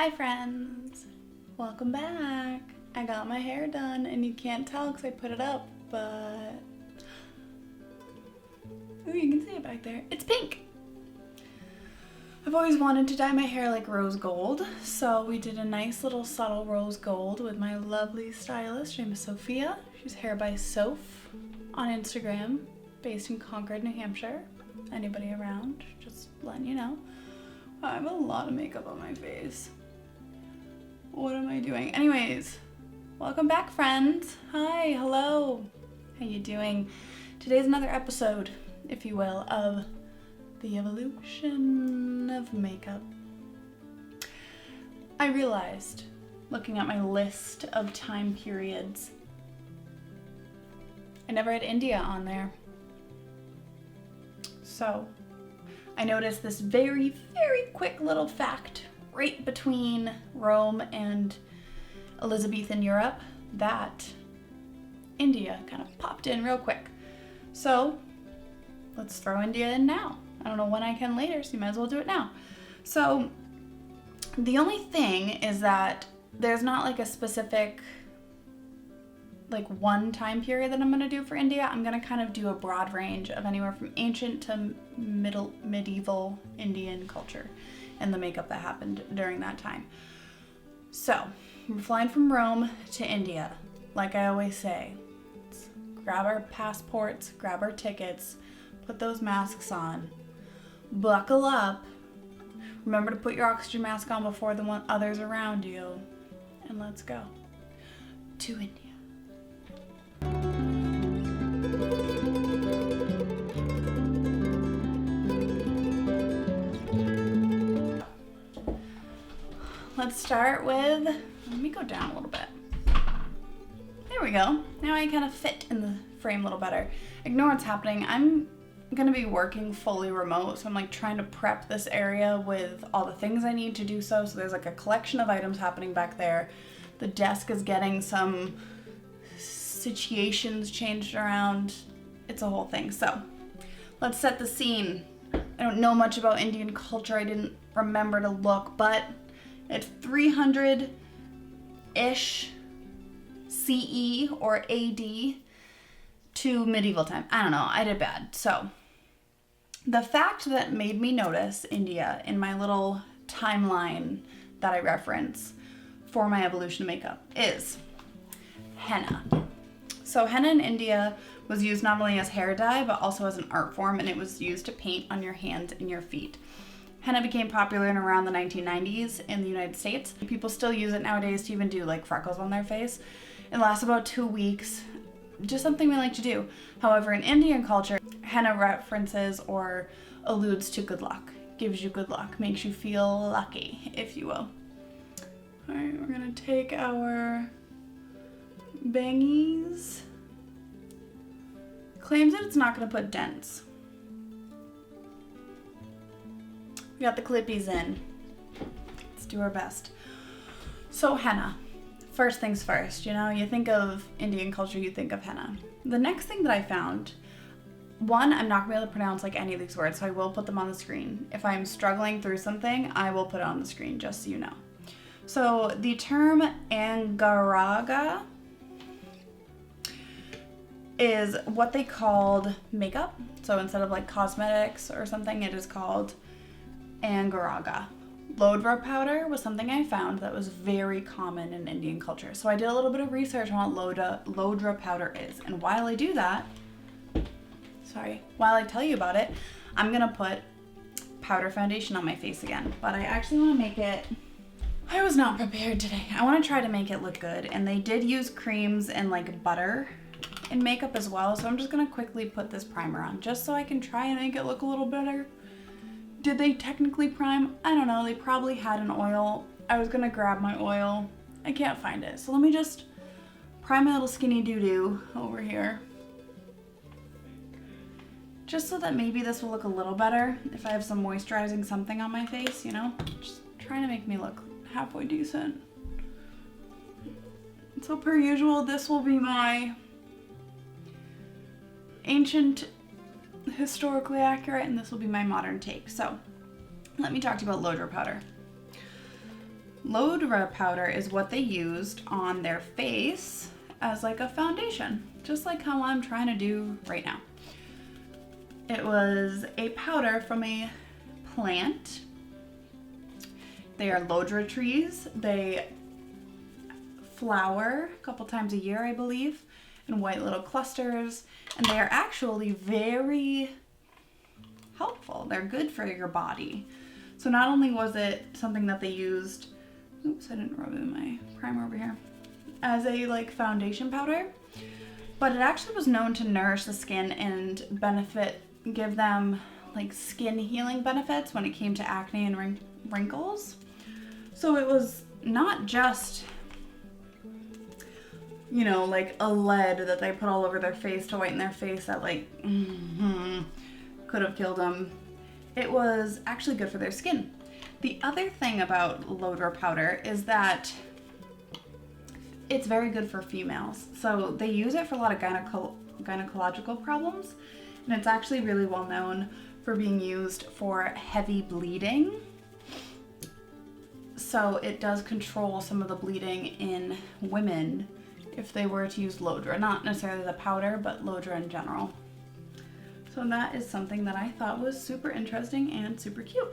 Hi friends, welcome back. I got my hair done and you can't tell because I put it up, but ooh, you can see it back there. It's pink. I've always wanted to dye my hair like rose gold, so we did a nice little subtle rose gold with my lovely stylist. Her name is Sophia. She's Hair by Soph on Instagram, based in Concord, New Hampshire. Anybody around, just letting you know. I have a lot of makeup on my face. What am I doing? Anyways, welcome back friends. Hi, hello. How you doing? Today's another episode, if you will, of the evolution of makeup. I realized, looking at my list of time periods, I never had India on there. So, I noticed this very, very quick little fact right between Rome and Elizabethan Europe that India kind of popped in real quick. So, let's throw India in now. I don't know when I can later, so you might as well do it now. So, the only thing is that there's not like a specific one time period that I'm going to do for India. I'm going to kind of do a broad range of anywhere from ancient to medieval Indian culture and the makeup that happened during that time. So, we're flying from Rome to India. Like I always say, let's grab our passports, grab our tickets, put those masks on, buckle up, remember to put your oxygen mask on before the others around you, and let's go to India. Let's start with, let me go down a little bit. There we go. Now I kind of fit in the frame a little better. Ignore what's happening. I'm gonna be working fully remote, so I'm like trying to prep this area with all the things I need to do so. So there's like a collection of items happening back there. The desk is getting some situations changed around. It's a whole thing. So let's set the scene. I don't know much about Indian culture. I didn't remember to look, but it's 300-ish CE or AD to medieval time. I don't know, I did bad. So the fact that made me notice India in my little timeline that I reference for my evolution of makeup is henna. So henna in India was used not only as hair dye, but also as an art form, and it was used to paint on your hands and your feet. Henna became popular in around the 1990s in the United States. People still use it nowadays to even do like freckles on their face. It lasts about 2 weeks, just something we like to do. However, in Indian culture, henna references or alludes to good luck, gives you good luck, makes you feel lucky, if you will. All right, we're gonna take our bangies. Claims that it's not gonna put dents. We got the clippies in. Let's do our best. So henna. First things first, you know, you think of Indian culture, you think of henna. The next thing that I found, one, I'm not gonna be able to pronounce like any of these words, so I will put them on the screen. If I'm struggling through something, I will put it on the screen, just so you know. So the term ANGARAAGA is what they called makeup. So instead of like cosmetics or something, it is called ANGARAAGA. LODHRA powder was something I found that was very common in Indian culture. So I did a little bit of research on what LODHRA powder is. And while I do that, while I tell you about it, I'm gonna put powder foundation on my face again. But I actually wanna make it, I was not prepared today. I wanna try to make it look good. And they did use creams and like butter in makeup as well. So I'm just gonna quickly put this primer on just so I can try and make it look a little better. Did they technically prime? I don't know. They probably had an oil. I was gonna grab my oil. I can't find it. So let me just prime my little skinny doo-doo over here. Just so that maybe this will look a little better if I have some moisturizing something on my face, you know? Just trying to make me look halfway decent. So per usual, this will be my ancient historically accurate, and this will be my modern take. So let me talk to you about LODHRA powder. LODHRA powder is what they used on their face as like a foundation, just like how I'm trying to do right now. It was a powder from a plant. They are LODHRA trees. They flower a couple times a year, I believe, in white little clusters, and they are actually very helpful. They're good for your body. So not only was it something that they used, oops, I didn't rub in my primer over here, as a like foundation powder, but it actually was known to nourish the skin and give them like skin healing benefits when it came to acne and wrinkles. So it was not just, you know, like a lead that they put all over their face to whiten their face that like could have killed them. It was actually good for their skin. The other thing about LODHRA powder is that it's very good for females. So they use it for a lot of gynecological problems, and it's actually really well known for being used for heavy bleeding. So it does control some of the bleeding in women if they were to use LODHRA, not necessarily the powder, but LODHRA in general. So that is something that I thought was super interesting and super cute.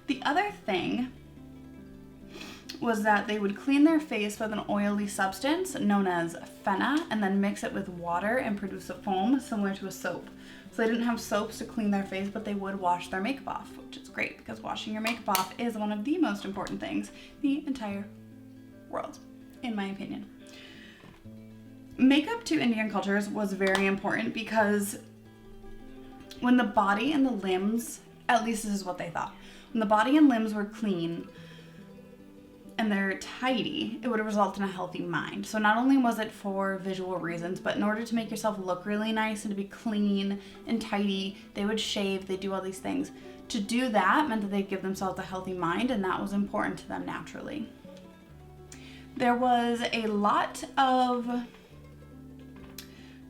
The other thing was that they would clean their face with an oily substance known as PHENA and then mix it with water and produce a foam similar to a soap. So they didn't have soaps to clean their face, but they would wash their makeup off, which is great because washing your makeup off is one of the most important things in the entire world, in my opinion. Makeup to Indian cultures was very important because when the body and the limbs, at least this is what they thought, when the body and limbs were clean and they're tidy, it would result in a healthy mind. So not only was it for visual reasons, but in order to make yourself look really nice and to be clean and tidy, they would shave, they do all these things. To do that meant that they'd give themselves a healthy mind, and that was important to them naturally. There was a lot of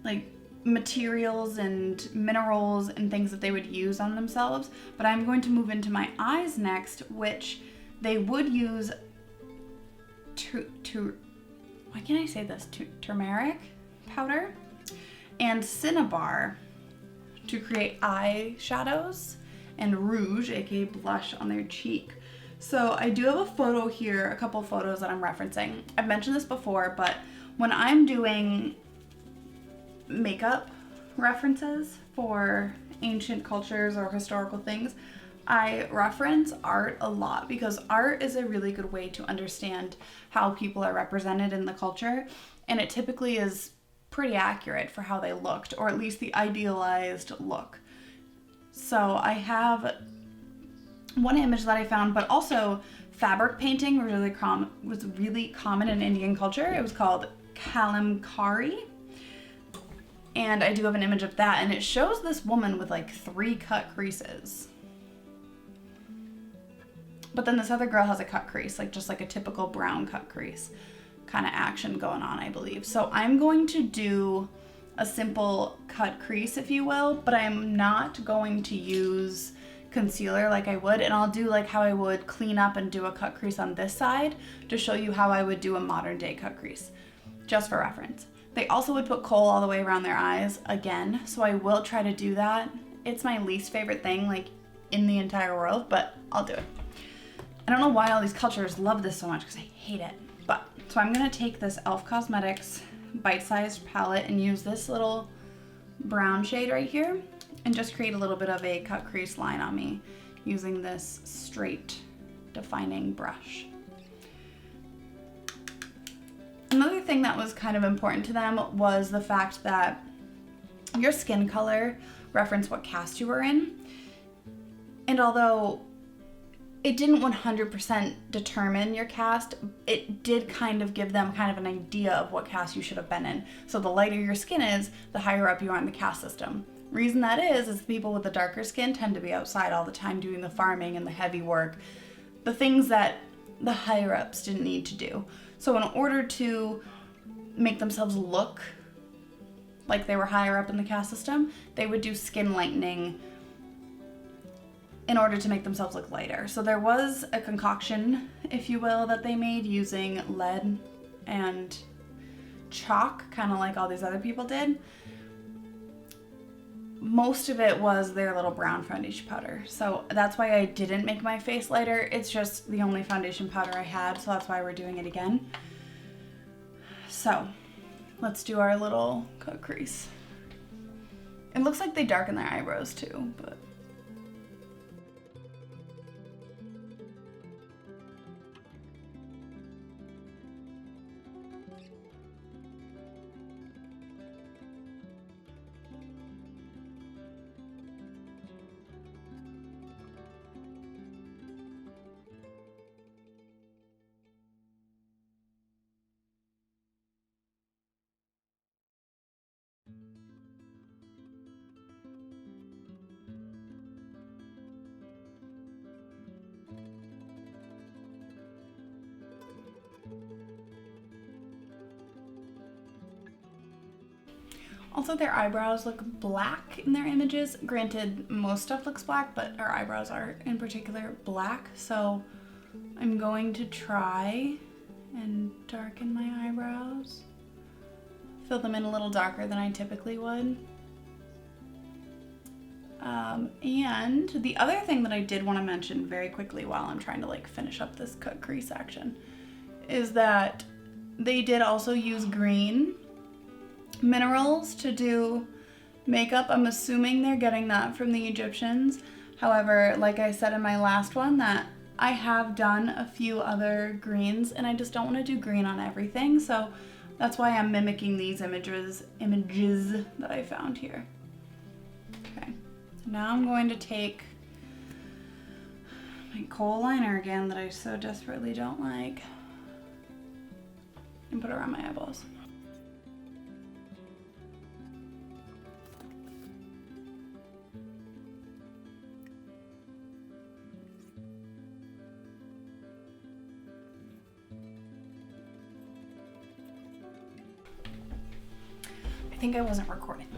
like materials and minerals and things that they would use on themselves, but I'm going to move into my eyes next, which they would use why can't I say this? Turmeric powder and cinnabar to create eye shadows and rouge, aka blush, on their cheek. So I do have a photo here, a couple photos that I'm referencing. I've mentioned this before, but when I'm doing makeup references for ancient cultures or historical things, I reference art a lot because art is a really good way to understand how people are represented in the culture, and it typically is pretty accurate for how they looked, or at least the idealized look. So I have one image that I found, but also fabric painting was really common in Indian culture. It was called kalamkari. And I do have an image of that, and it shows this woman with like 3 cut creases. But then this other girl has a cut crease, like just like a typical brown cut crease kind of action going on, I believe. So I'm going to do a simple cut crease, if you will, but I'm not going to use concealer like I would, and I'll do like how I would clean up and do a cut crease on this side to show you how I would do a modern day cut crease, just for reference. They also would put kohl all the way around their eyes again, so I will try to do that. It's my least favorite thing like in the entire world, but I'll do it. I don't know why all these cultures love this so much because I hate it. But so I'm gonna take this e.l.f. Cosmetics bite-sized palette and use this little brown shade right here and just create a little bit of a cut crease line on me using this straight defining brush. Another thing that was kind of important to them was the fact that your skin color referenced what caste you were in. And although it didn't 100% determine your caste, it did kind of give them kind of an idea of what caste you should have been in. So the lighter your skin is, the higher up you are in the caste system. Reason that is the people with the darker skin tend to be outside all the time doing the farming and the heavy work, the things that the higher ups didn't need to do. So in order to make themselves look like they were higher up in the caste system, they would do skin lightening in order to make themselves look lighter. So there was a concoction, if you will, that they made using lead and chalk, kind of like all these other people did. Most of it was their little brown foundation powder. So that's why I didn't make my face lighter. It's just the only foundation powder I had, so that's why we're doing it again. So let's do our little cut crease. It looks like they darken their eyebrows too, but also their eyebrows look black in their images. Granted, most stuff looks black, but our eyebrows are in particular black. So I'm going to try and darken my eyebrows. Fill them in a little darker than I typically would. And the other thing that I did want to mention very quickly while I'm trying to like finish up this cut crease section is that they did also use green minerals to do makeup. I'm assuming they're getting that from the Egyptians. However, like I said in my last one, that I have done a few other greens and I just don't want to do green on everything. So that's why I'm mimicking these images that I found here. Okay, so now I'm going to take my kohl liner again that I so desperately don't like and put it around my eyeballs. I think I wasn't recording.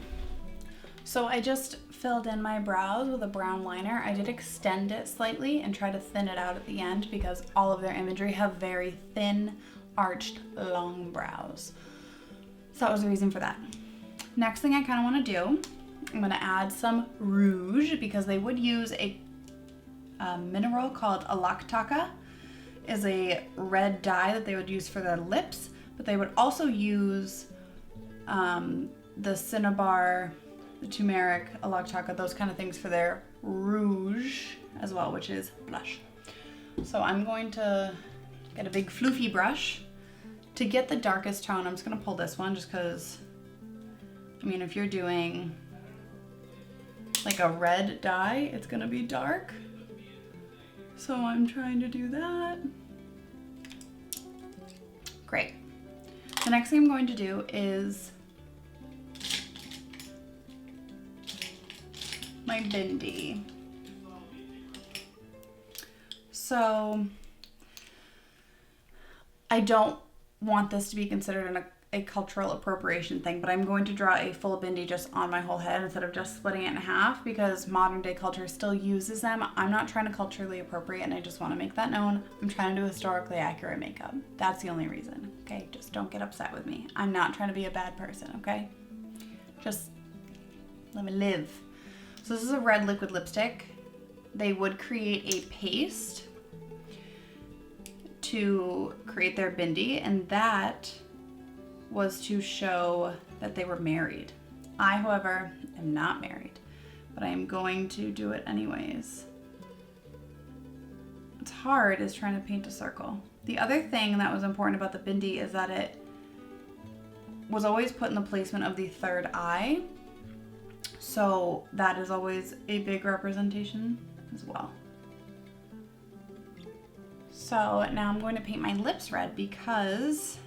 So I just filled in my brows with a brown liner. I did extend it slightly and try to thin it out at the end because all of their imagery have very thin, arched, long brows. So that was the reason for that. Next thing I kind of want to do, I'm going to add some rouge because they would use a mineral called ALAKTAKA. Is a red dye that they would use for their lips, but they would also use the cinnabar, the turmeric, ALAKTAKA, those kind of things for their rouge as well, which is blush. So I'm going to get a big floofy brush. To get the darkest tone, I'm just going to pull this one just because, I mean, if you're doing like a red dye, it's going to be dark. So I'm trying to do that. Great. The next thing I'm going to do is my bindi. So I don't want this to be considered a cultural appropriation thing, but I'm going to draw a full bindi just on my whole head instead of just splitting it in half because modern day culture still uses them. I'm not trying to culturally appropriate, and I just want to make that known. I'm trying to do historically accurate makeup. That's the only reason, okay? Just don't get upset with me. I'm not trying to be a bad person, okay? Just let me live. So this is a red liquid lipstick. They would create a paste to create their bindi, and that was to show that they were married. I, however, am not married, but I am going to do it anyways. What's hard is trying to paint a circle. The other thing that was important about the bindi is that it was always put in the placement of the third eye. So that is always a big representation as well. So now I'm going to paint my lips red because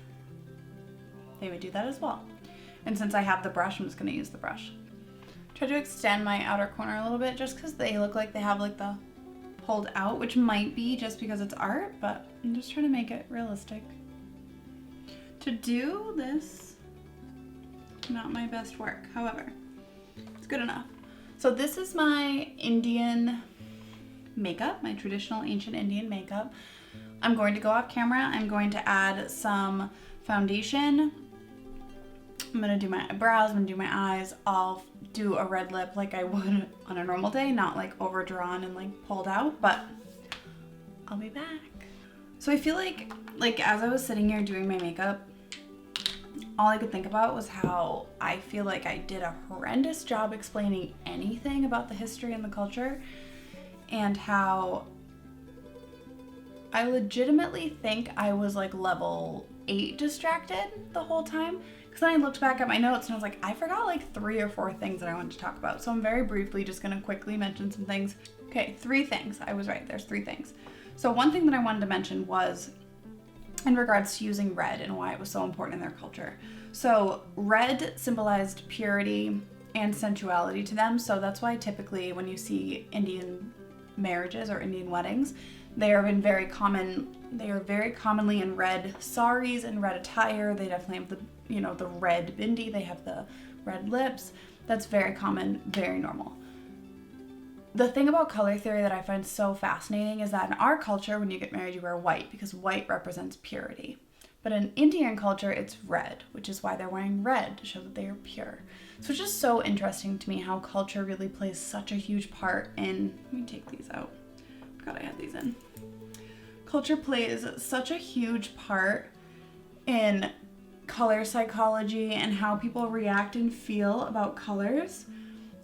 they would do that as well. And since I have the brush, I'm just going to use the brush. Try to extend my outer corner a little bit just because they look like they have like the pulled out, which might be just because it's art, but I'm just trying to make it realistic. To do this, not my best work. However, it's good enough. So this is my Indian makeup, my traditional ancient Indian makeup. I'm going to go off camera. I'm going to add some foundation. I'm going to do my eyebrows, I'm going to do my eyes. I'll do a red lip like I would on a normal day, not like overdrawn and like pulled out, but I'll be back. So I feel like as I was sitting here doing my makeup, all I could think about was how I feel like I did a horrendous job explaining anything about the history and the culture, and how I legitimately think I was like level 8 distracted the whole time. Because then I looked back at my notes and I was like, I forgot like 3 or 4 things that I wanted to talk about. So I'm very briefly just going to quickly mention some things. Okay, 3 things. I was right. There's 3 things. So one thing that I wanted to mention was in regards to using red and why it was so important in their culture. So red symbolized purity and sensuality to them. So that's why typically when you see Indian marriages or Indian weddings, they are very commonly in red saris and red attire. They definitely have the red bindi. They have the red lips. That's very common, very normal. The thing about color theory that I find so fascinating is that in our culture, when you get married, you wear white because white represents purity. But in Indian culture, it's red, which is why they're wearing red, to show that they are pure. So it's just so interesting to me how culture really plays such a huge part in, let me take these out. I forgot I had these in. Culture plays such a huge part in color psychology and how people react and feel about colors,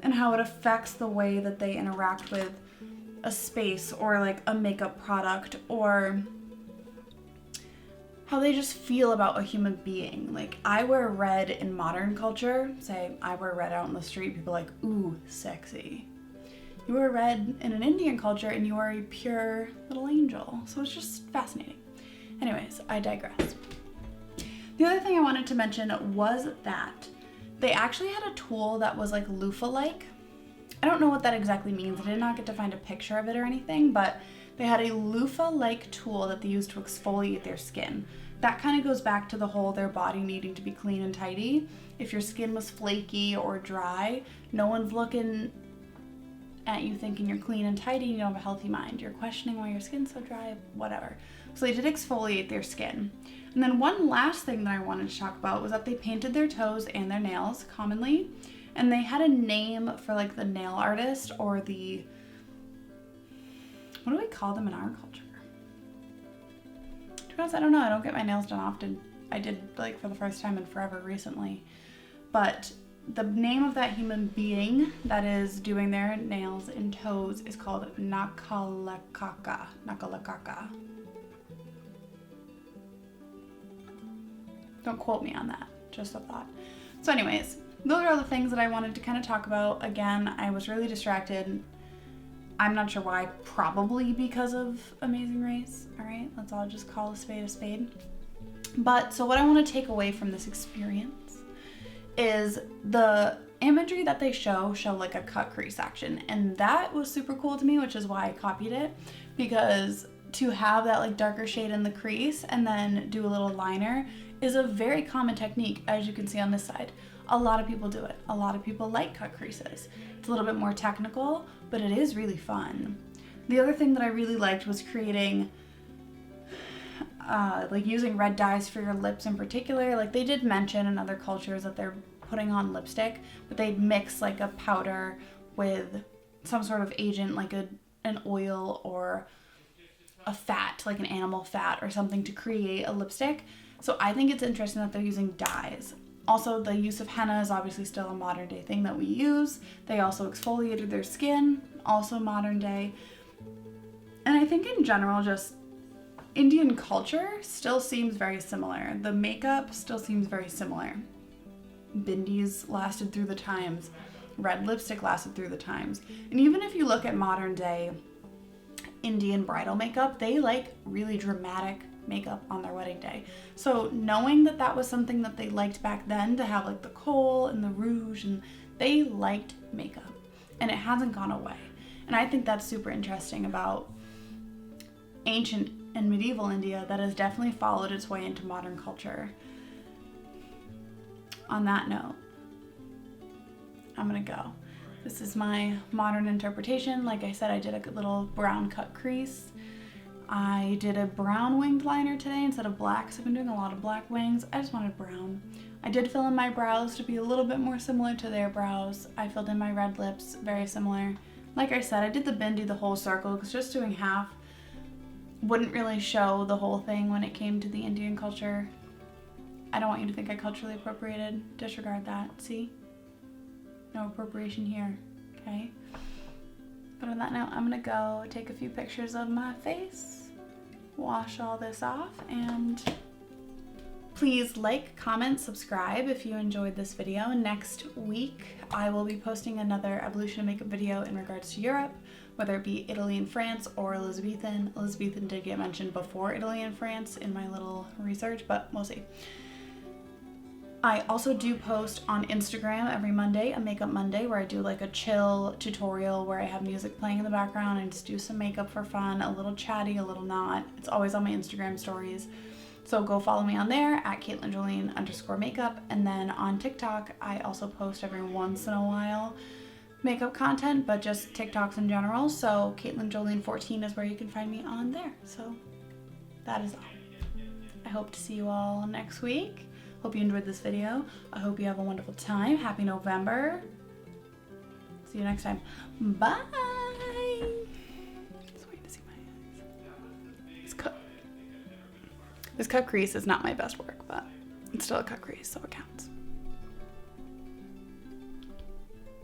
and how it affects the way that they interact with a space or like a makeup product, or how they just feel about a human being. Like I wear red in modern culture, say I wear red out in the street, people are like, ooh, sexy. You wear red in an Indian culture and you are a pure little angel. So it's just fascinating. Anyways, I digress. The other thing I wanted to mention was that they actually had a tool that was like loofah-like. I don't know what that exactly means. I did not get to find a picture of it or anything, but they had a loofah-like tool that they used to exfoliate their skin. That kind of goes back to the whole their body needing to be clean and tidy. If your skin was flaky or dry, no one's looking at you thinking you're clean and tidy, you don't have a healthy mind. You're questioning why your skin's so dry, whatever. So they did exfoliate their skin. And then one last thing that I wanted to talk about was that they painted their toes and their nails commonly. And they had a name for like the nail artist or the, what do we call them in our culture? To be honest, I don't know. I don't get my nails done often. I did like for the first time in forever recently. But the name of that human being that is doing their nails and toes is called NAKHALEKHAKA. NAKHALEKHAKA. Don't quote me on that, just a thought. So anyways, those are all the things that I wanted to kind of talk about. Again, I was really distracted. I'm not sure why, probably because of Amazing Race. All right, let's all just call a spade a spade. But so what I want to take away from this experience is the imagery that they show like a cut crease action. And that was super cool to me, which is why I copied it, because to have that like darker shade in the crease and then do a little liner is a very common technique, as you can see on this side. A lot of people do it. A lot of people like cut creases. It's a little bit more technical, but it is really fun. The other thing that I really liked was creating, like using red dyes for your lips in particular. Like they did mention in other cultures that they're putting on lipstick, but they'd mix like a powder with some sort of agent, like an oil or a fat, like an animal fat or something, to create a lipstick. So I think it's interesting that they're using dyes. Also, the use of henna is obviously still a modern day thing that we use. They also exfoliated their skin, also modern day. And I think in general, just Indian culture still seems very similar. The makeup still seems very similar. Bindis lasted through the times. Red lipstick lasted through the times. And even if you look at modern day Indian bridal makeup, they like really dramatic makeup on their wedding day. So knowing that that was something that they liked back then, to have like the kohl and the rouge, and they liked makeup and it hasn't gone away. And I think that's super interesting about ancient and medieval India that has definitely followed its way into modern culture. On that note, I'm gonna go. This is my modern interpretation. Like I said, I did a little brown cut crease. I did a brown winged liner today instead of black, because I've been doing a lot of black wings. I just wanted brown. I did fill in my brows to be a little bit more similar to their brows. I filled in my red lips, very similar. Like I said, I did the bindi the whole circle, because just doing half wouldn't really show the whole thing when it came to the Indian culture. I don't want you to think I culturally appropriated. Disregard that. See? No appropriation here. Okay? But on that note, I'm gonna go take a few pictures of my face, wash all this off, and please like, comment, subscribe if you enjoyed this video. Next week, I will be posting another evolution of makeup video in regards to Europe, whether it be Italy and France or Elizabethan. Elizabethan did get mentioned before Italy and France in my little research, but we'll see. I also do post on Instagram every Monday, a Makeup Monday, where I do like a chill tutorial where I have music playing in the background and just do some makeup for fun, a little chatty, a little not. It's always on my Instagram stories. So go follow me on there at CaitlinJolene_makeup. And then on TikTok, I also post every once in a while makeup content, but just TikToks in general. So CaitlinJolene14 is where you can find me on there. So that is all. I hope to see you all next week. Hope you enjoyed this video. I hope you have a wonderful time. Happy November. See you next time. Bye. Just waiting to see my eyes. This cut crease is not my best work, but it's still a cut crease, so it counts.